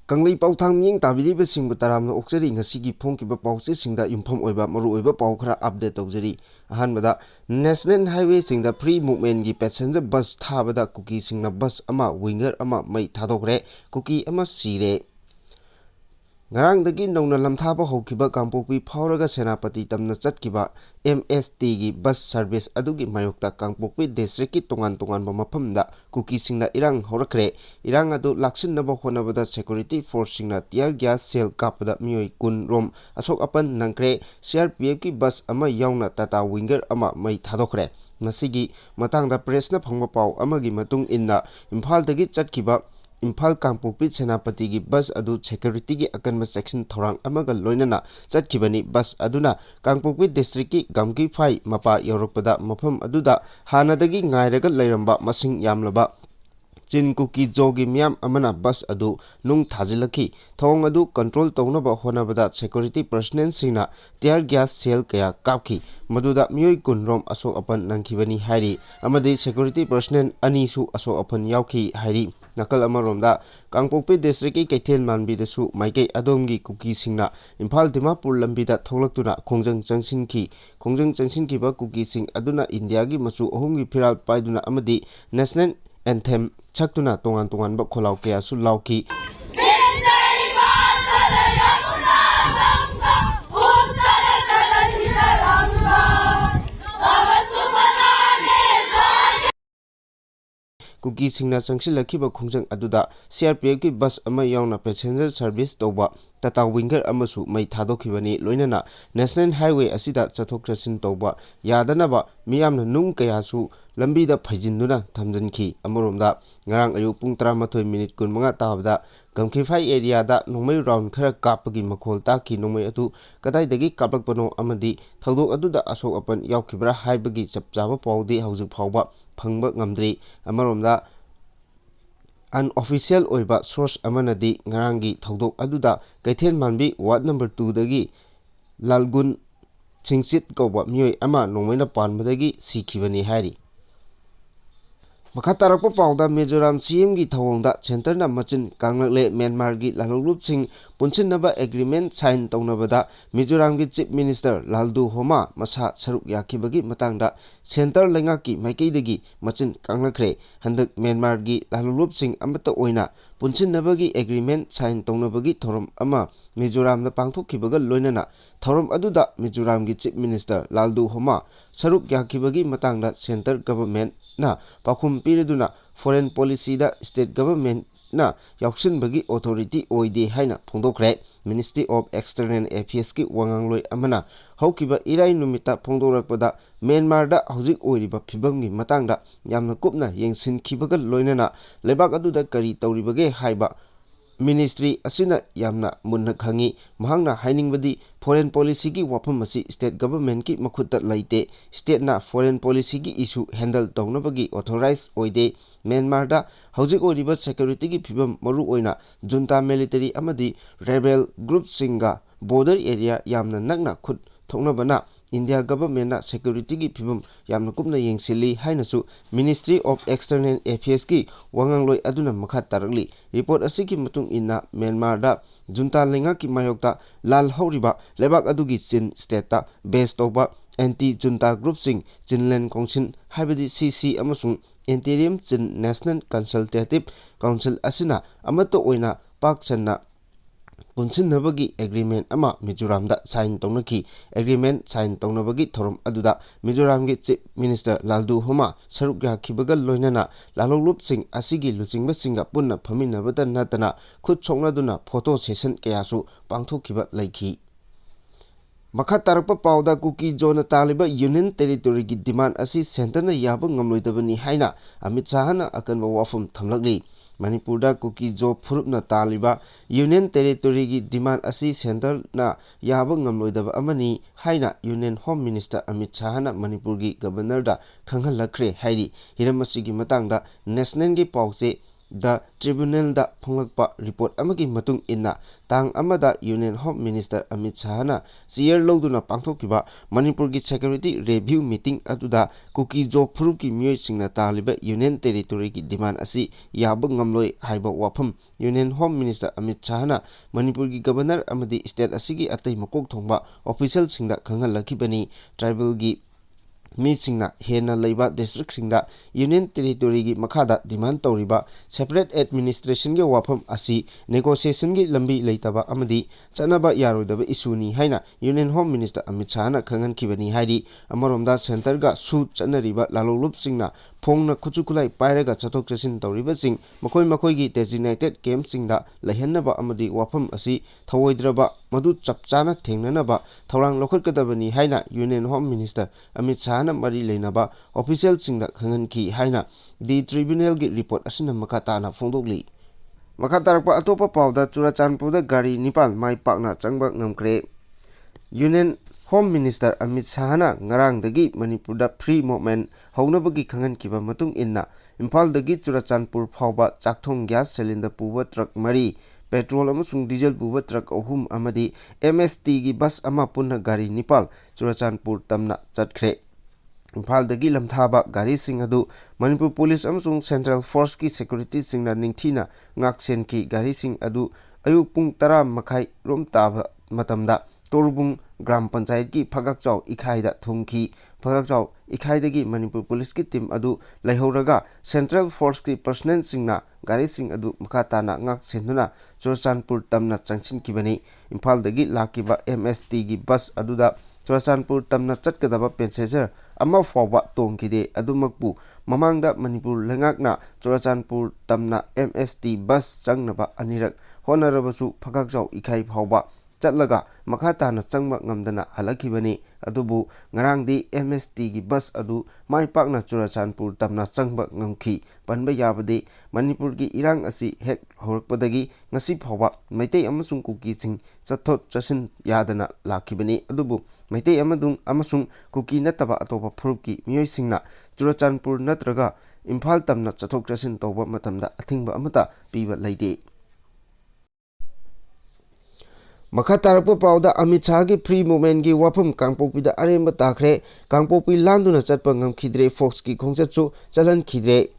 Kangla pauthang miyeng tabiriba singbu taramna oksari ngasigi phongkiba pause singda yumpham oiba maru oiba pau khara update tawjari. Ahanbada national highway singda free movement gi passenger bus thabada kuki singna bus ama winger ama Mei Thadokhre kuki ama Sire Ngarangdagi nongna lamthaba hokkiba Kangpokpi phauraga Senapati tamna chatkiba MST gi bus service adugi mayokta Kangpokpi district ki tongan mafamda kuki singna irang horakre irang adu laksinaba honabada security force singna tear gas cell kapda mioi kun rom Asok Apan Nangjhre CRPF ki bus ama yauna Tata winger ama Mei Thadokhre Ngasigi matangda press na phangba pau amagi matung inna Imphal dagi chatkiba Imphal Kangpokpi Senapati gi bus adu security gi akanma section thorang amaga loinana chatkibani bus aduna Kangpokpi district ki gamki phai mapa yorokpada mafam aduda hanadagi ngairaga leiramba masing yamlaba Chin kuki jogi miyam amana bus adu nung thajilaki thong adu control townaba honabada security personnel singna tear gas cell kaya kapki maduda mioi kunrom Asok Apan Nangjhre hairi amadi security personnel ani su Asok Apan yauki hairi nakal amaromda Kangpokpi district ki Kaithel manbi dasu maikei adomgi kuki singna Imphal Dimapur lambida tholaktuna khongjang changsinki ba kuki sing aduna India gi masu ohumgi phiral paiduna amadi national anthem chaktuna tongan ba kholau kaya su lauki kuki singna changsilakiba khongjang aduda CRPF ki bus ama yauna passenger service toba Tata winger amasu Mei Thadokhibani loinana national highway asida chathok chasin toba yadanaba miyamna nung kayasu lambida phajinduna thamjanki amoromda ngarang ayu pung 13 15 tabada gamkhifai area da Nongmei round khara kapagi makhol taki Nongmei atu kadaidagi kaplakpano amadi thodok aduda Asok Apan yaukibra haibagi chapchaba paudi hawjik phawba phangba ngamdri amaromda unofficial oiba source amanadi ngarangi thodok aduda Kaithel manbi ward number 2 dagi lalgun chingsit koba mioi ama Nongmeina panbadagi sikhibani hairi Makatarakpa pauda Mizoram CM gi thawongda center na machin Kangla Myanmar gi lalugrup sing punchinaba agreement sign tawnabada Mizoram gi chief minister Laldu Homa masa saruk yakibagi matangda center lengaki maikeidagi machin Kanglakhre handak Myanmar gi lalugrup sing amata oina punchinabagi agreement sign tawnabagi thorom ama Mizoram na pangthokkibaga loinana thorom aduda Mizoram gi chief minister Laldu Homa saruk yakibagi matangda center government na pakhum piriduna foreign policy da state government na yauksinbagi authority oide haina phongdokhre Ministry of External Affairs ki wangangloi amana haukiba irai numita phongdorakpada Myanmar da hojik oiriba phibamgi matangda yamna kupna yengsinkibaga loinana lebak aduda kari tawribage haiba Ministry asina yamna munna khangi mahangna hainingbadi foreign policy ki wafam asi state government ki makhutta laite state na foreign policy ki issue handle tawnabagi authorized oide Myanmar da hojik oriba security ki phibam maru oina junta military amadi rebel group singa border area yamna nakna khut thoknabana India government na security ki phibam yamna kupna yengsili hainasu Ministry of External Affairs ki wangangloi aduna makha tarakli report asiki matung inna Myanmar da junta lenga ki mayokta lal hauriba lebak adugi chin state ta base toba anti junta group sing Chinland Council haibadi CC amasung interim Chin National Consultative Council asina amato oina pak channa punchinabagi agreement ama Mizoram da sign tawnaki agreement sign tawnabagi thorom aduda Mizoram gi chief minister Laldu Homa saruk yakhibaga loinana laloglup sing asigi luchingba singa punna phaminabada natana khut choknaduna photo session kayasu pangthokkiba laiki Makha tarakpa pauda kuki zona taliba union territory gi demand asi center na yaba ngamloidabani haina Amit Shah na akanba wafum thamlakli Manipur da kuki zo phurupna taliba union territory gi demand asi center na yaba ngamloidaba amani haina union home minister Amit Shah na Manipur gi governor da khanghalakre hairi hiramasi gi matangda national gi pause the ꯇ꯭ꯔꯤꯕꯨꯅꯦꯜꯗ ꯐꯣꯡꯂꯛꯄ report ꯑꯃꯒꯤ ꯃꯇꯨꯡ ꯏꯟꯅ ꯇꯥꯡ ꯑꯃꯗ union home minister Amit ꯁꯥꯍꯅ ꯆꯤꯌꯔ ꯂꯧꯗꯨꯅ ꯄꯥꯡꯊꯣꯛꯈꯤꯕ ꯃꯅꯤꯄꯨꯔꯒꯤ security review meeting ꯑꯗꯨꯗ ꯀꯨꯀꯤ ꯖꯣꯒ ꯐꯨꯔꯨꯞꯀꯤ ꯃꯤꯑꯣꯏꯁꯤꯡꯅ ꯇꯥꯜꯂꯤꯕ ꯌꯨꯅꯤꯌꯟ ꯇꯦꯔꯤꯇꯣꯔꯤꯒꯤ ꯗꯤꯃꯥꯟ ꯑꯁꯤ ꯌꯥꯕ ꯉꯝꯂꯣꯏ ꯍꯥꯏꯕ ꯋꯥꯐꯝ ꯌꯨꯅꯤꯌꯟ ꯍꯣꯝ ꯃꯤꯅꯤꯁꯇꯔ ꯑꯃꯤꯠ ꯁꯥꯍꯅ ꯃꯅꯤꯄꯨꯔꯒꯤ ꯒꯕꯔꯅꯔ ꯑꯃꯗꯤ ꯁ꯭ꯇꯦꯠ ꯑꯁꯤꯒꯤ ꯑꯇꯩ ꯃꯀꯣꯛ ꯊꯣꯡꯕ ꯑꯣꯐꯤꯁꯤꯌꯦꯜꯁꯤꯡꯗ ꯈꯪꯍꯜꯂꯛꯈꯤꯕꯅꯤ꯫ ꯇ꯭ꯔꯥꯏꯕꯦꯜꯒꯤ ꯃꯤꯁꯤꯡꯅ ꯍꯦꯟꯅ ꯂꯩꯕ ꯗꯤꯁꯇ꯭ꯔꯤꯛꯁꯤꯡꯗ ꯌꯨꯅꯤꯌꯟ ꯇꯦꯔꯤꯇꯣꯔꯤꯒꯤ ꯃꯈꯥꯗ ꯗꯤꯃꯥꯟ ꯇꯧꯔꯤꯕ ꯁꯦꯄꯔꯦꯠ ꯑꯦꯗꯃꯤꯅꯤꯁꯇ꯭ꯔꯦꯁꯟꯒꯤ ꯋꯥꯐꯝ ꯑꯁꯤ ꯅꯦꯒꯣꯁꯤꯌꯦꯁꯟꯒꯤ ꯂꯝꯕꯤ ꯂꯩꯇꯕ ꯑꯃꯗꯤ ꯆꯠꯅꯕ ꯌꯥꯔꯣꯏꯗꯕ ꯏꯁꯨꯅꯤ ꯍꯥꯏꯅ ꯌꯨꯅꯤꯌꯟ ꯍꯣꯝ ꯃꯤꯅꯤꯁꯇꯔ ꯑꯃꯤꯠ ꯁꯥꯍꯅ ꯈꯪꯍꯟꯈꯤꯕꯅꯤ ꯍꯥꯏꯔꯤ꯫ ꯑꯃꯔꯣꯝꯗ ꯁꯦꯟꯇꯔꯒ ꯁꯨ ꯆꯠꯅꯔꯤꯕ ꯂꯥꯂꯣꯡꯂꯨꯞꯁꯤꯡꯅ ꯐꯣꯡꯅ ꯈꯨꯠꯁꯨ ꯈꯨꯠꯂꯥꯏ ꯄꯥꯏꯔꯒ ꯆꯠꯊꯣꯛ ꯆꯠꯁꯤꯟ ꯇꯧꯔꯤꯕꯁꯤꯡ ꯃꯈꯣꯏꯒꯤ ꯗꯦꯖꯤꯒꯅꯦꯇꯦꯗ ꯀꯦꯝꯞꯁꯤꯡꯗ ꯂꯩꯍꯟꯅꯕ ꯑꯃꯗꯤ ꯋꯥꯐꯝ ꯑꯁꯤ ꯊꯧꯑꯣꯏꯗ꯭ꯔꯕ ꯃꯗꯨ ꯆꯞ ꯆꯥꯅ ꯊꯦꯡꯅꯅꯕ ꯊꯧꯔꯥꯡ ꯂꯧꯈꯠꯀꯗꯕꯅꯤ ꯍꯥꯏꯅ ꯌꯨꯅꯤꯌꯟ ꯍꯣꯝ ꯃꯤꯅꯤꯁꯇꯔ ꯑꯃꯤꯠ ꯁꯥꯍꯅ ꯃꯔꯤ ꯂꯩꯅꯕ ꯑꯣꯐꯤꯁꯤꯌꯦꯜꯁꯤꯡꯗ ꯈꯪꯍꯟꯈꯤ ꯍꯥꯏꯅ ꯗꯤ ꯇ꯭ꯔꯤꯕꯨꯅꯦꯜꯒꯤ ꯔꯤꯄꯣꯔꯠ ꯑꯁꯤꯅ ꯃꯈꯥ ꯇꯥꯅ ꯐꯣꯡꯗꯣꯛꯂꯤ꯫ ꯃꯈꯥ ꯇꯥꯔꯛꯄ ꯑꯇꯣꯞꯄ ꯄꯥꯎꯗ ꯆꯨꯔꯥꯆꯥꯟꯄꯨꯔꯗ ꯒꯥꯔꯤ 9 ꯃꯥꯏ ꯄꯥꯛꯅ ꯆꯪꯕ ꯉꯝꯈ꯭ꯔꯦ꯫ ꯌꯨꯅꯤꯌꯟ ꯍꯣꯝ ꯃꯤꯅꯤꯁꯇꯔ ꯑꯃꯤꯠ ꯁꯥꯍꯅ ꯉꯔꯥꯡꯗꯒꯤ ꯃꯅꯤꯄꯨꯔꯗ ꯐ꯭ꯔꯤ ꯃꯨꯚꯃꯦꯟꯠ ꯍꯧꯅꯕꯒꯤ ꯈꯪꯍꯟꯈꯤꯕ ꯃꯇꯨꯡ ꯏꯟꯅ ꯏꯝꯐꯥꯜꯗꯒꯤ ꯆꯨꯔꯥꯆꯥꯟꯄꯨꯔ ꯐꯥꯎꯕ ꯆꯥꯛꯊꯣꯡ ꯒ꯭ꯌꯥꯁ ꯁꯤꯂꯤꯟꯗꯔ ꯄꯨꯕ ꯇ꯭ꯔꯛ 4, ꯄꯦꯇ꯭ꯔꯣꯜ ꯑꯃꯁꯨꯡ ꯗꯤꯖꯦꯜ ꯄꯨꯕ ꯇ꯭ꯔꯛ 3 ꯑꯃꯗꯤ MSTꯒꯤ ꯕꯁ ꯑꯃ ꯄꯨꯟꯅ ꯒꯥꯔꯤ 9 ꯆꯨꯔꯥꯆꯥꯟꯄꯨꯔ ꯇꯝꯅ ꯆꯠꯈ꯭ꯔꯦ꯫ ꯏꯝꯐꯥꯜꯗꯒꯤ ꯂꯝꯊꯥꯕ ꯒꯥꯔꯤꯁꯤꯡ ꯑꯗꯨ ꯃꯅꯤꯄꯨꯔ ꯄꯨꯂꯤꯁ ꯑꯃꯁꯨꯡ ꯁꯦꯟꯇ꯭ꯔꯦꯜ ꯐꯣꯔꯁꯀꯤ ꯁꯦꯀ꯭ꯌꯨꯔꯤꯇꯤꯁꯤꯡꯅ ꯅꯤꯡꯊꯤꯅ ꯉꯥꯛ-ꯁꯦꯟꯈꯤ꯫ ꯒꯥꯔꯤꯁꯤꯡ ꯑꯗꯨ ꯑꯌꯨꯛ ꯄꯨꯡ 10:30 ꯔꯣꯝ ꯇꯥꯕ ꯃꯇꯝꯗ ꯇꯣꯔꯕꯨꯡ ꯒ꯭ꯔꯥꯝ ꯄꯟꯆꯥꯌꯠꯀꯤ ꯐꯒꯥꯛꯆꯥꯎ ꯏꯈꯥꯏꯗ ꯊꯨꯡꯈꯤ꯫ ꯐꯒꯥꯛꯆꯥꯎ ꯏꯈꯥꯏꯗꯒꯤ ꯃꯅꯤꯄꯨꯔ ꯄꯨꯂꯤꯁꯀꯤ ꯇꯤꯝ ꯑꯗꯨ ꯂꯩꯍꯧꯔꯒ ꯁꯦꯟꯇ꯭ꯔꯦꯜ ꯐꯣꯔꯁꯀꯤ ꯄꯔꯁꯣꯅꯦꯜꯁꯤꯡꯅ ꯒꯥꯔꯤꯁꯤꯡ ꯑꯗꯨ ꯃꯈꯥ ꯇꯥꯅ ꯉꯥꯛ-ꯁꯦꯟꯗꯨꯅ ꯆꯨꯔꯥꯆꯥꯟꯄꯨꯔ ꯇꯝꯅ ꯆꯪꯁꯤꯟꯈꯤꯕꯅꯤ꯫ ꯏꯝꯐꯥꯜꯗꯒꯤ ꯂꯥꯛꯈꯤꯕ MSTꯒꯤ ꯕꯁ ꯑꯗꯨꯗ ꯆꯨꯔꯥꯆꯥꯟꯄꯨꯔ ꯇꯝꯅ ꯆꯠꯀꯗꯕ ꯄꯦꯁꯦꯟꯖꯔ ꯑꯃ ꯐꯥꯎꯕ ꯇꯣꯡꯈꯤꯗꯦ꯫ ꯑꯗꯨꯃꯛꯄꯨ ꯃꯃꯥꯡꯗ ꯃꯅꯤꯄꯨꯔ ꯂꯩꯉꯥꯛꯅ ꯆꯨꯔꯥꯆꯥꯟꯄꯨꯔ ꯇꯝꯅ MST ꯕꯁ ꯆꯪꯅꯕ ꯑꯅꯤꯔꯛ ꯍꯣꯠꯅꯔꯕꯁꯨ ꯐꯒꯥꯛꯆꯥꯎ ꯏꯈꯥꯏ ꯐꯥꯎꯕ ꯆꯠꯂꯒ ꯃꯈꯥ ꯇꯥꯅ ꯆꯪꯕ ꯉꯝꯗꯅ ꯍꯜꯂꯛꯈꯤꯕꯅꯤ꯫ ꯑꯗꯨꯕꯨ ꯉꯔꯥꯡꯗꯤ MSTꯒꯤ ꯕꯁ ꯑꯗꯨ ꯃꯥꯏ ꯄꯥꯛꯅ ꯆꯨꯔꯥꯆꯥꯟꯄꯨꯔ ꯇꯝꯅ ꯆꯪꯕ ꯉꯝꯈꯤ꯫ ꯄꯟꯕ ꯌꯥꯕꯗꯤ ꯃꯅꯤꯄꯨꯔꯒꯤ ꯏꯔꯥꯡ ꯑꯁꯤ ꯍꯦꯛ ꯍꯧꯔꯛꯄꯗꯒꯤ ꯉꯁꯤ ꯐꯥꯎꯕ ꯃꯩꯇꯩ ꯑꯃꯁꯨꯡ ꯀꯨꯀꯤꯁꯤꯡ ꯆꯠꯊꯣꯛ ꯆꯠꯁꯤꯟ ꯌꯥꯗꯅ ꯂꯥꯛꯈꯤꯕꯅꯤ꯫ ꯑꯗꯨꯕꯨ ꯃꯩꯇꯩ ꯑꯃꯁꯨꯡ ꯀꯨꯀꯤ ꯅꯠꯇꯕ ꯑꯇꯣꯞꯄ ꯐꯨꯔꯨꯞꯀꯤ ꯃꯤꯑꯣꯏꯁꯤꯡꯅ ꯆꯨꯔꯥꯆꯥꯟꯄꯨꯔ ꯅꯠꯇ꯭ꯔꯒ ꯏꯝꯐꯥꯜ ꯇꯝꯅ ꯆꯠꯊꯣꯛ ꯆꯠꯁꯤꯟ ꯇꯧꯕ ꯃꯇꯝꯗ ꯑꯊꯤꯡꯕ ꯑꯃꯠꯇ ꯄꯤꯕ ꯂꯩꯇꯦ꯫ ꯃꯈꯥ ꯇꯥꯔꯛꯄ ꯄꯥꯎꯗ ꯑꯃꯤꯠ ꯁꯥꯍꯒꯤ ꯐ꯭ꯔꯤ ꯃꯨꯚꯃꯦꯟꯠꯒꯤ ꯋꯥꯐꯝ ꯀꯥꯡꯄꯣꯛꯄꯤꯗ ꯑꯔꯦꯝꯕ ꯇꯥꯈ꯭ꯔꯦ꯫ ꯀꯥꯡꯄꯣꯛꯄꯤ ꯂꯥꯟꯗꯨꯅ ꯆꯠꯄ ꯉꯝꯈꯤꯗ꯭ꯔꯦ, ꯐꯣꯛꯁꯀꯤ ꯈꯣꯡꯆꯠꯁꯨ ꯆꯠꯍꯟꯈꯤꯗ꯭ꯔꯦ꯫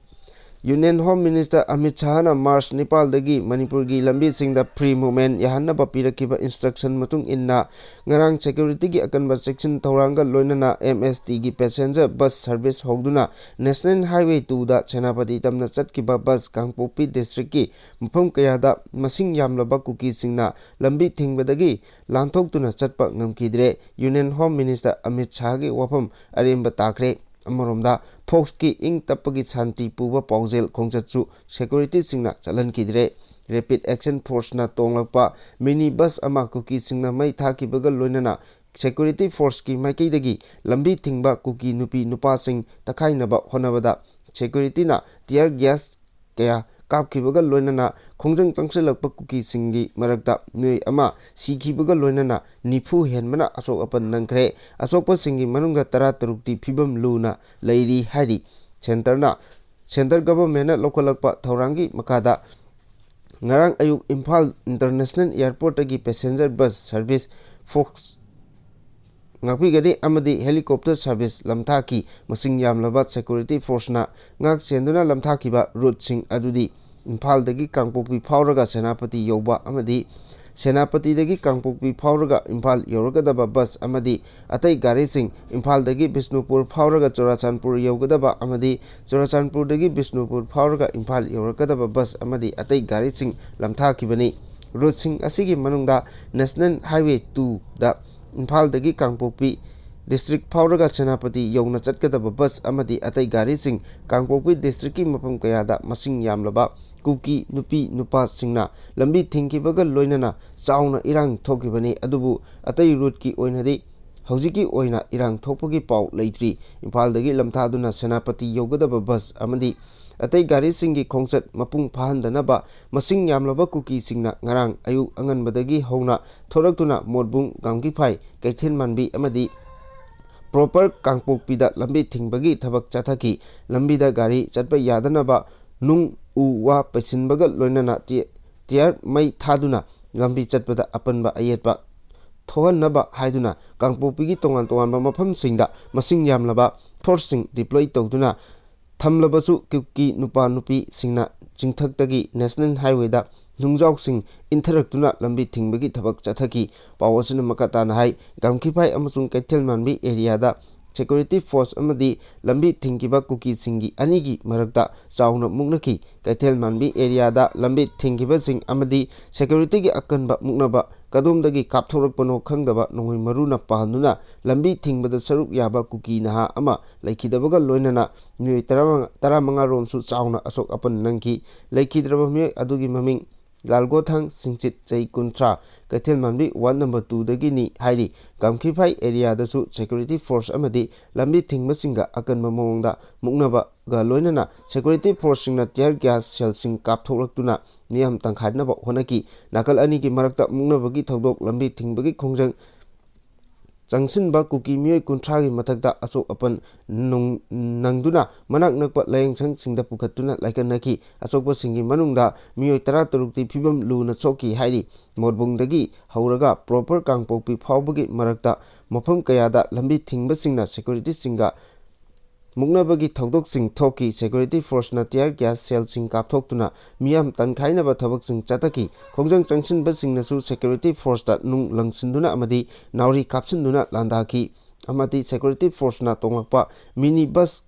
ꯌꯨꯅꯤꯌꯟ ꯍꯣꯝ ꯃꯤꯅꯤꯁꯇꯔ ꯑꯃꯤꯠ ꯁꯥꯍꯅ ꯃꯥꯔꯆ 9ꯗꯒꯤ ꯃꯅꯤꯄꯨꯔꯒꯤ ꯂꯝꯕꯤꯁꯤꯡꯗ ꯐ꯭ꯔꯤ ꯃꯨꯚꯃꯦꯟꯠ ꯌꯥꯍꯟꯅꯕ ꯄꯤꯔꯛꯈꯤꯕ ꯏꯟꯁꯇ꯭ꯔꯛꯁꯟ ꯃꯇꯨꯡ ꯏꯟꯅ ꯉꯔꯥꯡ ꯁꯦꯀ꯭ꯌꯨꯔꯤꯇꯤꯒꯤ ꯑꯀꯟꯕ ꯆꯦꯛꯁꯤꯟ ꯊꯧꯔꯥꯡꯒ ꯂꯣꯏꯅꯅ MSTꯒꯤ ꯄꯦꯁꯦꯟꯖꯔ ꯕꯁ ꯁꯔꯚꯤꯁ ꯍꯧꯗꯨꯅ ꯅꯦꯁꯅꯦꯜ ꯍꯥꯏꯋꯦ 2ꯗ ꯁꯦꯅꯥꯄꯇꯤ ꯇꯝꯅ ꯆꯠꯈꯤꯕ ꯕꯁ ꯀꯥꯡꯄꯣꯛꯄꯤ ꯗꯤꯁꯇ꯭ꯔꯤꯛꯀꯤ ꯃꯐꯝ ꯀꯌꯥꯗ ꯃꯁꯤꯡ ꯌꯥꯝꯂꯕ ꯀꯨꯀꯤꯁꯤꯡꯅ ꯂꯝꯕꯤ ꯊꯤꯡꯕꯗꯒꯤ ꯂꯥꯟꯊꯣꯛꯇꯨꯅ ꯆꯠꯄ ꯉꯝꯈꯤꯗ꯭ꯔꯦ꯫ ꯌꯨꯅꯤꯌꯟ ꯍꯣꯝ ꯃꯤꯅꯤꯁꯇꯔ ꯑꯃꯤꯠ ꯁꯥꯍꯒꯤ ꯋꯥꯐꯝ ꯑꯔꯦꯝꯕ ꯇꯥꯈ꯭ꯔꯦ꯫ ꯑꯃꯔꯣꯝꯗ ꯐꯣꯛꯁꯀꯤ ꯏꯪ ꯇꯞꯄꯒꯤ ꯁꯥꯟꯇꯤ ꯄꯨꯕ ꯄꯥꯎꯖꯦꯜ ꯈꯣꯡꯆꯠꯁꯨ ꯁꯦꯀ꯭ꯌꯨꯔꯤꯇꯤꯁꯤꯡꯅ ꯆꯠꯍꯟꯈꯤꯗ꯭ꯔꯦ꯫ ꯔꯦꯄꯤꯗ ꯑꯦꯛꯁꯟ ꯐꯣꯔꯁꯅ ꯇꯣꯡꯂꯛꯄ ꯃꯤꯅꯤ ꯕꯁ ꯑꯃ ꯀꯨꯀꯤꯁꯤꯡꯅ ꯃꯩ ꯊꯥꯈꯤꯕꯒ ꯂꯣꯏꯅꯅ ꯁꯦꯀ꯭ꯌꯨꯔꯤꯇꯤ ꯐꯣꯔꯁꯀꯤ ꯃꯥꯏꯀꯩꯗꯒꯤ ꯂꯝꯕꯤ ꯊꯤꯡꯕ ꯀꯨꯀꯤ ꯅꯨꯄꯤ ꯅꯨꯄꯥꯁꯤꯡ ꯇꯛꯈꯥꯏꯅꯕ ꯍꯣꯠꯅꯕꯗ ꯁꯦꯀ꯭ꯌꯨꯔꯤꯇꯤꯅ ꯇꯤꯌꯔ ꯒ꯭ꯌꯥꯁ ꯀꯌꯥ ꯀꯥꯞꯈꯤꯕꯒ ꯂꯣꯏꯅꯅ ꯈꯣꯡꯖꯪ ꯆꯪꯁꯤꯜꯂꯛꯄ ꯀꯨꯀꯤꯁꯤꯡꯒꯤ ꯃꯔꯛꯇ ꯃꯤꯑꯣꯏ ꯑꯃ ꯁꯤꯈꯤꯕꯒ ꯂꯣꯏꯅꯅ 90 ꯍꯦꯟꯕꯅ ꯑꯁꯣꯛ ꯑꯄꯟ ꯅꯪꯈ꯭ꯔꯦ꯫ ꯑꯁꯣꯛꯄꯁꯤꯡꯒꯤ ꯃꯅꯨꯡꯗ 13ꯇꯤ ꯐꯤꯚꯝ ꯂꯨꯅ ꯂꯩꯔꯤ ꯍꯥꯏꯔꯤ꯫ ꯁꯦꯟꯇꯔ ꯒꯚꯔꯟꯃꯦꯟꯠꯅ ꯂꯧꯈꯠꯂꯛꯄ ꯊꯧꯔꯥꯡꯒꯤ ꯃꯈꯥꯗ ꯉꯔꯥꯡ ꯑꯌꯨꯛ ꯏꯝꯐꯥꯜ ꯏꯟꯇꯔꯅꯦꯁꯅꯦꯜ ꯑꯦꯌꯔꯄꯣꯔꯠꯇꯒꯤ ꯄꯦꯁꯦꯟꯖꯔ ꯕꯁ ꯁꯔꯚꯤꯁ, ꯐꯣꯛꯁ ꯉꯥꯛꯄꯤꯒꯅꯤ ꯑꯃꯗꯤ ꯍꯦꯂꯤꯀꯣꯞꯇꯔ ꯁꯔꯚꯤꯁ ꯂꯝꯊꯥꯈꯤ꯫ ꯃꯁꯤꯡ ꯌꯥꯝꯂꯕ ꯁꯦꯀ꯭ꯌꯨꯔꯤꯇꯤ ꯐꯣꯔꯁꯅ ꯉꯥꯛ-ꯁꯦꯟꯗꯨꯅ ꯂꯝꯊꯥꯈꯤꯕ ꯔꯨꯠꯁꯤꯡ ꯑꯗꯨꯗꯤ ꯏꯝꯐꯥꯜꯗꯒꯤ ꯀꯥꯡꯄꯣꯛꯄꯤ ꯐꯥꯎꯔꯒ ꯁꯦꯅꯥꯄꯇꯤ ꯌꯧꯕ ꯑꯃꯗꯤ ꯁꯦꯅꯥꯄꯇꯤꯗꯒꯤ ꯀꯥꯡꯄꯣꯛꯄꯤ ꯐꯥꯎꯔꯒ ꯏꯝꯐꯥꯜ ꯌꯧꯔꯒꯗꯕ ꯕꯁ ꯑꯃꯗꯤ ꯑꯇꯩ ꯒꯥꯔꯤꯁꯤꯡ, ꯏꯝꯐꯥꯜꯗꯒꯤ ꯕꯤꯁꯅꯨꯄꯨꯔ ꯐꯥꯎꯔꯒ ꯆꯨꯔꯥꯆꯥꯟꯄꯨꯔ ꯌꯧꯒꯗꯕ ꯑꯃꯗꯤ ꯆꯨꯔꯥꯆꯥꯟꯄꯨꯔꯗꯒꯤ ꯕꯤꯁꯅꯨꯄꯨꯔ ꯐꯥꯎꯔꯒ ꯏꯝꯐꯥꯜ ꯌꯧꯔꯛꯀꯗꯕ ꯕꯁ ꯑꯃꯗꯤ ꯑꯇꯩ ꯒꯥꯔꯤꯁꯤꯡ ꯂꯝꯊꯥꯈꯤꯕꯅꯤ꯫ ꯔꯨꯠꯁꯤꯡ ꯑꯁꯤꯒꯤ ꯃꯅꯨꯡꯗ ꯅꯦꯁꯅꯦꯜ ꯍꯥꯏꯋꯦ 2ꯗ ꯏꯝꯐꯥꯜꯗꯒꯤ ꯀꯥꯡꯄꯣꯛꯄꯤ ꯗꯤꯁꯇ꯭ꯔꯤꯛ ꯐꯥꯎꯔꯒ ꯁꯦꯅꯥꯄꯇꯤ ꯌꯧꯅ ꯆꯠꯀꯗꯕ ꯕꯁ ꯑꯃꯗꯤ ꯑꯇꯩ ꯒꯥꯔꯤꯁꯤꯡ, ꯀꯥꯡꯄꯣꯛꯄꯤ ꯗꯤꯁꯇ꯭ꯔꯤꯛꯀꯤ ꯃꯐꯝ ꯀꯌꯥꯗ ꯃꯁꯤꯡ ꯌꯥꯝꯂꯕ ꯀꯨꯀꯤ ꯅꯨꯄꯤ ꯅꯨꯄꯥꯁꯤꯡꯅ ꯂꯝꯕꯤ ꯊꯤꯡꯈꯤꯕꯒ ꯂꯣꯏꯅꯅ ꯆꯥꯎꯅ ꯏꯔꯥꯡ ꯊꯣꯛꯈꯤꯕꯅꯤ꯫ ꯑꯗꯨꯕꯨ ꯑꯇꯩ ꯔꯨꯠꯀꯤ ꯑꯣꯏꯅꯗꯤ ꯍꯧꯖꯤꯛꯀꯤ ꯑꯣꯏꯅ ꯏꯔꯥꯡ ꯊꯣꯛꯄꯒꯤ ꯄꯥꯎ ꯂꯩꯇ꯭ꯔꯤ꯫ ꯏꯝꯐꯥꯜꯗꯒꯤ ꯂꯝꯊꯥꯗꯨꯅ ꯁꯦꯅꯥꯄꯇꯤ ꯌꯧꯒꯗꯕ ꯕꯁ ꯑꯃꯗꯤ ꯑꯇꯩ ꯒꯥꯔꯤꯁꯤꯡꯒꯤ ꯈꯣꯡꯆꯠ ꯃꯄꯨꯡ ꯐꯥꯍꯟꯗꯅꯕ ꯃꯁꯤꯡ ꯌꯥꯝꯂꯕ ꯀꯨꯀꯤꯁꯤꯡꯅ ꯉꯔꯥꯡ ꯑꯌꯨꯛ ꯑꯉꯟꯕꯗꯒꯤ ꯍꯧꯅ ꯊꯣꯔꯛꯇꯨꯅ ꯃꯣꯠꯕꯨꯡ, ꯒꯥꯡꯒꯤꯐꯥꯏ, ꯀꯩꯊꯦꯜꯃꯥꯟꯕꯤ ꯑꯃꯗꯤ ꯄ꯭ꯔꯣꯄꯔ ꯀꯥꯡꯄꯣꯛꯄꯤꯗ ꯂꯝꯕꯤ ꯊꯤꯡꯕꯒꯤ ꯊꯕꯛ ꯆꯠꯊꯈꯤ꯫ ꯂꯝꯕꯤꯗ ꯒꯥꯔꯤ ꯆꯠꯄ ꯌꯥꯗꯅꯕ ꯅꯨꯡ ꯎ ꯋꯥ ꯄꯩꯁꯤꯟꯕꯒ ꯂꯣꯏꯅꯅ ꯇꯤꯌꯔ ꯃꯩ ꯊꯥꯗꯨꯅ ꯂꯝꯕꯤ ꯆꯠꯄꯗ ꯑꯄꯟꯕ ꯑꯌꯦꯠꯄ ꯊꯣꯛꯍꯟꯅꯕ ꯍꯥꯏꯗꯨꯅ ꯀꯥꯡꯄꯣꯛꯄꯤꯒꯤ ꯇꯣꯉꯥꯟ ꯇꯣꯉꯥꯟꯕ ꯃꯐꯝꯁꯤꯡꯗ ꯃꯁꯤꯡ ꯌꯥꯝꯂꯕ ꯐꯣꯔꯁꯁꯤꯡ ꯗꯤꯄ꯭ꯂꯣꯏ ꯇꯧꯗꯨꯅ ꯊꯝꯂꯕꯁꯨ ꯀꯨꯀꯤ ꯅꯨꯄꯥ ꯅꯨꯄꯤꯁꯤꯡꯅ ꯆꯤꯡꯊꯛꯇꯒꯤ ꯅꯦꯁꯅꯦꯜ ꯍꯥꯏꯋꯦꯗ ꯅꯨꯡꯖꯥꯎꯁꯤꯡ ꯏꯟꯊꯔꯛꯇꯨꯅ ꯂꯝꯕꯤ ꯊꯤꯡꯕꯒꯤ ꯊꯕꯛ ꯆꯠꯊꯈꯤ꯫ ꯄꯥꯎ ꯑꯁꯤꯅ ꯃꯈꯥ ꯇꯥꯅ ꯍꯥꯏ ꯒꯝꯈꯤꯐꯥꯏ ꯑꯃꯁꯨꯡ ꯀꯩꯊꯦꯜ ꯃꯥꯟꯕꯤ ꯑꯦꯔꯤꯌꯥꯗ ꯁꯦꯀ꯭ꯌꯨꯔꯤꯇꯤ ꯐꯣꯔꯁ ꯑꯃꯗꯤ ꯂꯝꯕꯤ ꯊꯤꯡꯈꯤꯕ ꯀꯨꯀꯤꯁꯤꯡꯒꯤ ꯑꯅꯤꯒꯤ ꯃꯔꯛꯇ ꯆꯥꯎꯅ ꯃꯨꯛꯅꯈꯤ꯫ ꯀꯩꯊꯦꯜ ꯃꯥꯟꯕꯤ ꯑꯦꯔꯤꯌꯥꯗ ꯂꯝꯕꯤ ꯊꯤꯡꯈꯤꯕꯁꯤꯡ ꯑꯃꯗꯤ ꯁꯦꯀ꯭ꯌꯨꯔꯤꯇꯤꯒꯤ ꯑꯀꯟꯕ ꯃꯨꯛꯅꯕ ꯀꯗꯣꯝꯗꯒꯤ ꯀꯥꯞꯊꯣꯔꯛꯄꯅꯣ ꯈꯪꯗꯕ ꯅꯣꯡꯃꯩ ꯃꯔꯨꯅ ꯄꯥꯟꯗꯨꯅ ꯂꯝꯕꯤ ꯊꯤꯡꯕꯗ ꯁꯔꯨꯛ ꯌꯥꯕ ꯀꯨꯀꯤ ꯅꯍꯥ ꯑꯃ ꯂꯩꯈꯤꯗꯕꯒ ꯂꯣꯏꯅꯅ ꯃꯤꯑꯣꯏ 15 ꯔꯣꯝꯁꯨ ꯆꯥꯎꯅ ꯑꯁꯣꯛ ꯑꯄꯟ ꯅꯪꯈꯤ꯫ ꯂꯩꯈꯤꯗ꯭ꯔꯕ ꯃꯤꯑꯣꯏ ꯑꯗꯨꯒꯤ ꯃꯃꯤꯡ ꯂꯥꯜꯒꯣꯊꯥꯡ ꯁꯤꯡꯆꯤꯠ ꯆꯍꯤ 30 ꯀꯩꯊꯦꯜ ꯃꯥꯟꯕꯤ ꯋꯥꯔꯗ ꯅꯝꯕꯔ 2ꯗꯒꯤꯅꯤ ꯍꯥꯏꯔꯤ꯫ ꯒꯝꯈꯤꯐꯥꯏ ꯑꯦꯔꯤꯌꯥꯗꯁꯨ ꯁꯦꯀ꯭ꯌꯨꯔꯤꯇꯤ ꯐꯣꯔꯁ ꯑꯃꯗꯤ ꯂꯝꯕꯤ ꯊꯤꯡꯕꯁꯤꯡꯒ ꯑꯀꯟꯕ ꯃꯑꯣꯡꯗ ꯃꯨꯛꯅꯕꯒ ꯂꯣꯏꯅꯅ ꯁꯦꯀ꯭ꯌꯨꯔꯤꯇꯤ ꯐꯣꯔꯁꯁꯤꯡꯅ ꯇꯤꯌꯔ ꯒ꯭ꯌꯥꯁ ꯁꯦꯜꯁꯤꯡ ꯀꯥꯞꯊꯣꯛꯂꯛꯇꯨꯅ ꯃꯤꯌꯥꯝ ꯇꯪꯈꯥꯏꯅꯕ ꯍꯣꯠꯅꯈꯤ꯫ ꯅꯥꯀꯜ ꯑꯅꯤꯒꯤ ꯃꯔꯛꯇ ꯃꯨꯛꯅꯕꯒꯤ ꯊꯧꯗꯣꯛ ꯂꯝꯕꯤ ꯊꯤꯡꯕꯒꯤ ꯈꯣꯡꯖꯪ ꯆꯪꯁꯤꯟꯕ ꯀꯨꯀꯤ ꯃꯤꯑꯣꯏ 30ꯒꯤ ꯃꯊꯛꯇ ꯑꯁꯣꯛ ꯑꯄꯟ ꯅꯪꯗꯨꯅ ꯃꯅꯥꯛ ꯅꯛꯄ ꯂꯥꯌꯦꯡꯁꯪꯁꯤꯡꯗ ꯄꯨꯈꯠꯇꯨꯅ ꯂꯥꯏꯀꯠꯅꯈꯤ꯫ ꯑꯁꯣꯛꯄꯁꯤꯡꯒꯤ ꯃꯅꯨꯡꯗ ꯃꯤꯑꯣꯏ 13ꯇꯤ ꯐꯤꯚꯝ ꯂꯨꯅ ꯁꯣꯛꯈꯤ ꯍꯥꯏꯔꯤ꯫ ꯃꯣꯠꯕꯨꯡꯗꯒꯤ ꯍꯧꯔꯒ ꯄ꯭ꯔꯣꯄꯔ ꯀꯥꯡꯄꯣꯛꯄꯤ ꯐꯥꯎꯕꯒꯤ ꯃꯔꯛꯇ ꯃꯐꯝ ꯀꯌꯥꯗ ꯂꯝꯕꯤ ꯊꯤꯡꯕꯁꯤꯡꯅ ꯁꯦꯀ꯭ꯌꯨꯔꯤꯇꯤꯁꯤꯡꯒ ꯃꯨꯛꯅꯕꯒꯤ ꯊꯧꯗꯣꯛꯁꯤꯡ ꯊꯣꯛꯈꯤ꯫ ꯁꯦꯀ꯭ꯌꯨꯔꯤꯇꯤ ꯐꯣꯔꯁꯅ ꯇꯤꯌꯔ ꯒ꯭ꯌꯥꯁ ꯁꯦꯜꯁꯤꯡ ꯀꯥꯞꯊꯣꯛꯇꯨꯅ ꯃꯤꯌꯥꯝ ꯇꯟꯈꯥꯏꯅꯕ ꯊꯕꯛꯁꯤꯡ ꯆꯠꯊꯈꯤ꯫ ꯈꯣꯡꯖꯪ ꯆꯪꯁꯤꯟꯕꯁꯤꯡꯅꯁꯨ ꯁꯦꯀ꯭ꯌꯨꯔꯤꯇꯤ ꯐꯣꯔꯁꯇ ꯅꯨꯡ ꯂꯪꯁꯤꯟꯗꯨꯅ ꯑꯃꯗꯤ ꯅꯥꯎꯔꯤ ꯀꯥꯞꯁꯤꯟꯗꯨꯅ ꯂꯥꯟꯗꯥꯈꯤ꯫ ꯑꯃꯗꯤ ꯁꯦꯀ꯭ꯌꯨꯔꯤꯇꯤ ꯐꯣꯔꯁꯅ ꯇꯣꯡꯂꯛꯄ ꯃꯤꯅꯤ ꯕꯁ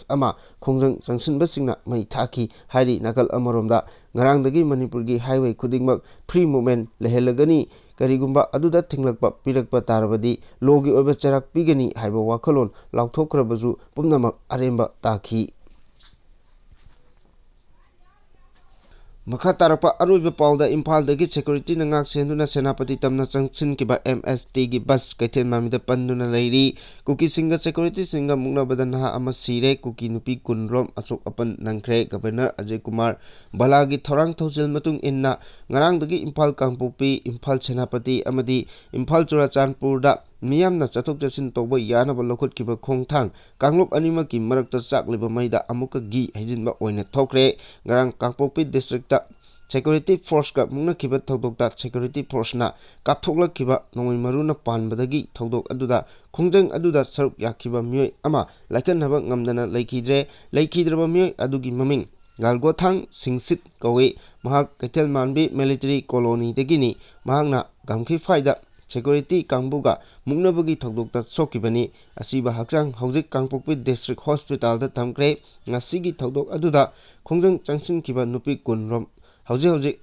ꯑꯃ ꯈꯣꯡꯖꯪ ꯆꯪꯁꯤꯟꯕꯁꯤꯡꯅ ꯃꯩ ꯊꯥꯈꯤ ꯍꯥꯏꯔꯤ꯫ ꯅꯥꯀꯜ ꯑꯃꯔꯣꯝꯗ ꯉꯔꯥꯡꯗꯒꯤ ꯃꯅꯤꯄꯨꯔꯒꯤ ꯍꯥꯏꯋꯦ ꯈꯨꯗꯤꯡꯃꯛ ꯐ꯭ꯔꯤ ꯃꯨꯚꯃꯦꯟ ꯂꯩꯍꯜꯂꯒꯅꯤ, ꯀꯔꯤꯒꯨꯝꯕ ꯑꯗꯨꯗ ꯊꯤꯡꯂꯛꯄ ꯄꯤꯔꯛꯄ ꯇꯥꯔꯕꯗꯤ ꯂꯣꯒꯤ ꯑꯣꯏꯕ ꯆꯩꯔꯥꯛ ꯄꯤꯒꯅꯤ ꯍꯥꯏꯕ ꯋꯥꯈꯜꯂꯣꯟ ꯂꯥꯎꯊꯣꯛꯈ꯭ꯔꯕꯁꯨ ꯄꯨꯝꯅꯃꯛ ꯑꯔꯦꯝꯕ ꯇꯥꯈꯤ꯫ ꯃꯈꯥ ꯇꯥꯔꯛꯄ ꯑꯔꯣꯏꯕ ꯄꯥꯎꯗ ꯏꯝꯐꯥꯜꯗꯒꯤ ꯁꯦꯀ꯭ꯌꯨꯔꯤꯇꯤꯅ ꯉꯥꯛ ꯁꯦꯟꯗꯨꯅ ꯁꯦꯅꯥꯄꯇꯤ ꯇꯝꯅ ꯆꯪꯁꯤꯟꯈꯤꯕ MSTꯒꯤ ꯕꯁ ꯀꯩꯊꯦꯜ ꯃꯥꯟꯕꯤꯗ ꯄꯟꯗꯨꯅ ꯂꯩꯔꯤ꯫ ꯀꯨꯀꯤꯁꯤꯡꯒ ꯁꯦꯀ꯭ꯌꯨꯔꯤꯇꯤꯁꯤꯡꯒ ꯃꯨꯛꯅꯕꯗ ꯅꯍꯥ ꯑꯃ ꯁꯤꯔꯦ꯫ ꯀꯨꯀꯤ ꯅꯨꯄꯤ 10 ꯔꯣꯝ ꯑꯁꯣꯛ ꯑꯄꯟ ꯅꯪꯈ꯭ꯔꯦ꯫ ꯒꯚꯔꯅꯔ ꯑꯖꯌ ꯀꯨꯃꯥꯔ ꯚꯥꯂꯥꯒꯤ ꯊꯧꯔꯥꯡ ꯊꯧꯁꯤꯜ ꯃꯇꯨꯡ ꯏꯟꯅ ꯉꯔꯥꯡꯗꯒꯤ ꯏꯝꯐꯥꯜ ꯀꯥꯡꯄꯣꯛꯄꯤ, ꯏꯝꯐꯥꯜ ꯁꯦꯅꯥꯄꯇꯤ ꯑꯃꯗꯤ ꯏꯝꯐꯥꯜ ꯆꯨꯔꯥꯆꯥꯟꯄꯨꯔꯗ ꯃꯤꯌꯥꯝꯅ ꯆꯠꯊꯣꯛ ꯆꯠꯁꯤꯟ ꯇꯧꯕ ꯌꯥꯅꯕ ꯂꯧꯈꯠꯈꯤꯕ ꯈꯣꯡꯊꯥꯡ ꯀꯥꯡꯂꯨꯞ ꯑꯅꯤꯃꯛꯀꯤ ꯃꯔꯛꯇ ꯆꯥꯛꯂꯤꯕ ꯃꯩꯗ ꯑꯃꯨꯛꯀ ꯘꯤ ꯍꯩꯖꯤꯟꯕ ꯑꯣꯏꯅ ꯊꯣꯛꯈ꯭ꯔꯦ꯫ ꯉꯔꯥꯡ ꯀꯥꯡꯄꯣꯛꯄꯤ ꯗꯤꯁꯇ꯭ꯔꯤꯛꯇ ꯁꯦꯀ꯭ꯌꯨꯔꯤꯇꯤ ꯐꯣꯔꯁꯀ ꯃꯨꯛꯅꯈꯤꯕ ꯊꯧꯗꯣꯛꯇ ꯁꯦꯀ꯭ꯌꯨꯔꯤꯇꯤ ꯐꯣꯔꯁꯅ ꯀꯥꯞꯊꯣꯛꯂꯛꯈꯤꯕ ꯅꯣꯡꯃꯩ ꯃꯔꯨꯅ ꯄꯥꯟꯕꯗꯒꯤ ꯊꯧꯗꯣꯛ ꯑꯗꯨꯗ ꯈꯣꯡꯖꯪ ꯑꯗꯨꯗ ꯁꯔꯨꯛ ꯌꯥꯈꯤꯕ ꯃꯤꯑꯣꯏ ꯑꯃ ꯂꯥꯏꯀꯠꯅꯕ ꯉꯝꯗꯅ ꯂꯩꯈꯤꯗ꯭ꯔꯦ꯫ ꯂꯩꯈꯤꯗ꯭ꯔꯕ ꯃꯤꯑꯣꯏ ꯑꯗꯨꯒꯤ ꯃꯃꯤꯡ ꯂꯥꯜꯒꯣꯊꯥꯡ ꯁꯤꯡꯆꯤꯠ ꯀꯧꯏ꯫ ꯃꯍꯥꯛ ꯀꯩꯊꯦꯜ ꯃꯥꯟꯕꯤ ꯃꯤꯂꯤꯇꯔꯤ ꯀꯣꯂꯣꯅꯤꯗꯒꯤꯅꯤ꯫ ꯃꯍꯥꯛꯅ ꯒꯝꯈꯤꯐꯥꯏꯗ ꯁꯦꯀ꯭ꯌꯨꯔꯤꯇꯤ ꯀꯥꯡꯕꯨꯒ ꯃꯨꯛꯅꯕꯒꯤ ꯊꯧꯗꯣꯛꯇ ꯁꯣꯛꯈꯤꯕꯅꯤ꯫ ꯑꯁꯤꯕ ꯍꯛꯆꯥꯡ ꯍꯧꯖꯤꯛ ꯀꯥꯡꯄꯣꯛꯄꯤ ꯗꯤꯁꯇ꯭ꯔꯤꯛ ꯍꯣꯁꯄꯤꯇꯥꯜꯗ ꯊꯝꯈ꯭ꯔꯦ꯫ ꯉꯁꯤꯒꯤ ꯊꯧꯗꯣꯛ ꯑꯗꯨꯗ ꯈꯣꯡꯖꯪ ꯆꯪꯁꯤꯟꯈꯤꯕ ꯅꯨꯄꯤ 10 ꯔꯣꯝ ꯍꯧꯖꯤꯛ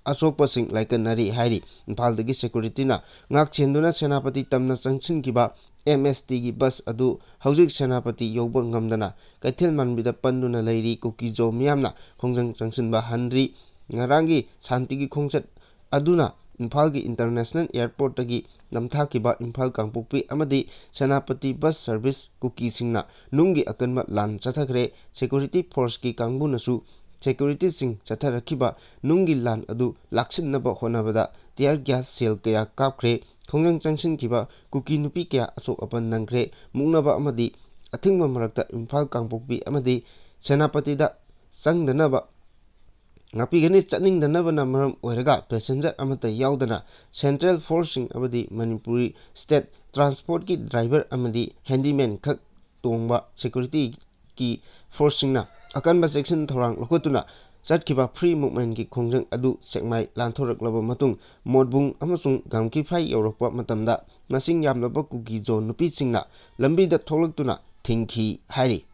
ꯑꯁꯣꯛꯄꯁꯤꯡ ꯂꯥꯏꯀꯠꯅꯔꯤ ꯍꯥꯏꯔꯤ꯫ ꯏꯝꯐꯥꯜꯗꯒꯤ ꯁꯦꯀ꯭ꯌꯨꯔꯤꯇꯤꯅ ꯉꯥꯛ ꯁꯦꯟꯗꯨꯅ ꯁꯦꯅꯥꯄꯇꯤ ꯇꯝꯅ ꯆꯪꯁꯤꯟꯈꯤꯕ MSTꯒꯤ ꯕꯁ ꯑꯗꯨ ꯍꯧꯖꯤꯛ ꯁꯦꯅꯥꯄꯇꯤ ꯌꯧꯕ ꯉꯝꯗꯅ ꯀꯩꯊꯦꯜ ꯃꯥꯟꯕꯤꯗ ꯄꯟꯗꯨꯅ ꯂꯩꯔꯤ꯫ ꯀꯨꯀꯤꯖꯣ ꯃꯤꯌꯥꯝꯅ ꯈꯣꯡꯖꯪ ꯆꯪꯁꯤꯟꯕ ꯍꯟꯗ꯭ꯔꯤ꯫ ꯉꯔꯥꯡꯒꯤ ꯁꯥꯟꯇꯤꯒꯤ ꯈꯣꯡꯆꯠ ꯑꯗꯨꯅ ꯏꯝꯐꯥꯜꯒꯤ ꯏꯟꯇꯔꯅꯦꯁꯅꯦꯜ ꯑꯦꯌꯔꯄꯣꯔꯠꯇꯒꯤ ꯅꯝꯊꯥꯈꯤꯕ ꯏꯝꯐꯥꯜ ꯀꯥꯡꯄꯣꯛꯄꯤ ꯑꯃꯗꯤ ꯁꯦꯅꯥꯄꯇꯤ ꯕꯁ ꯁꯔꯚꯤꯁ ꯀꯨꯀꯤꯁꯤꯡꯅ ꯅꯨꯡꯒꯤ ꯑꯀꯟꯕ ꯂꯥꯟ ꯆꯠꯊꯈ꯭ꯔꯦ꯫ ꯁꯦꯀ꯭ꯌꯨꯔꯤꯇꯤ ꯐꯣꯔꯁꯀꯤ ꯀꯥꯡꯕꯨꯅꯁꯨ ꯁꯦꯀ꯭ꯌꯨꯔꯤꯇꯤꯁꯤꯡ ꯆꯠꯊꯔꯛꯈꯤꯕ ꯅꯨꯡꯒꯤ ꯂꯥꯟ ꯑꯗꯨ ꯂꯥꯛꯁꯤꯟꯅꯕ ꯍꯣꯠꯅꯕꯗ ꯇꯤꯌꯔ ꯒ꯭ꯌꯥꯁ ꯁꯦꯜ kaya ꯀꯥꯞꯈ꯭ꯔꯦ꯫ ꯈꯣꯡꯖꯪ ꯆꯪꯁꯤꯟꯈꯤꯕ ꯀꯨꯀꯤ ꯅꯨꯄꯤ kaya ꯑꯁꯣꯛ ꯑꯄꯟ ꯅꯪꯈ꯭ꯔꯦ꯫ ꯃꯨꯛꯅꯕ ꯑꯃꯗꯤ ꯑꯊꯤꯡꯕ ꯃꯔꯛꯇ ꯏꯝꯐꯥꯜ ꯀꯥꯡꯄꯣꯛꯄꯤ ꯑꯃꯗꯤ ꯁꯦꯅꯥꯄꯇꯤꯗ ꯆꯠꯅꯤꯡꯗꯅꯕꯅ ꯃꯔꯝ ꯑꯣꯏꯔꯒ ꯄꯦꯁꯦꯟꯖꯔ ꯑꯃꯠꯇ ꯌꯥꯎꯗꯅ ꯁꯦꯟꯇ꯭ꯔꯦꯜ ꯐꯣꯔꯁꯁꯤꯡ ꯑꯃꯗꯤ ꯃꯅꯤꯄꯨꯔꯤ ꯁ꯭ꯇꯦꯠ ꯇ꯭ꯔꯥꯟꯁꯄꯣꯔꯠꯀꯤ ꯗ꯭ꯔꯥꯏꯚꯔ ꯑꯃꯗꯤ ꯍꯦꯟꯗꯤꯃꯦꯟ ꯈꯛ ꯇꯣꯡꯕ ꯁꯦꯀ꯭ꯌꯨꯔꯤꯇꯤꯒꯤ ꯐꯣꯔꯁꯁꯤꯡꯅ ꯑꯀꯟꯕ ꯆꯦꯛꯁꯤꯟ ꯊꯧꯔꯥꯡ ꯂꯧꯈꯠꯇꯨꯅ ꯆꯠꯈꯤꯕ ꯐ꯭ꯔꯤ ꯃꯨꯚꯃꯦꯟꯠꯀꯤ ꯈꯣꯡꯖꯪ ꯑꯗꯨ ꯁꯦꯛꯃꯥꯏ ꯂꯥꯟꯊꯣꯔꯛꯂꯕ ꯃꯇꯨꯡ ꯃꯣꯠꯕꯨꯡ ꯑꯃꯁꯨꯡ ꯒꯝꯈꯤꯐꯥꯏ ꯌꯧꯔꯛꯄ ꯃꯇꯝꯗ ꯃꯁꯤꯡ ꯌꯥꯝꯂꯕ ꯀꯨꯀꯤꯖꯣ ꯅꯨꯄꯤꯁꯤꯡꯅ ꯂꯝꯕꯤꯗ ꯊꯣꯛꯂꯛꯇꯨꯅ ꯊꯤꯡꯈꯤ ꯍꯥꯏꯔꯤ꯫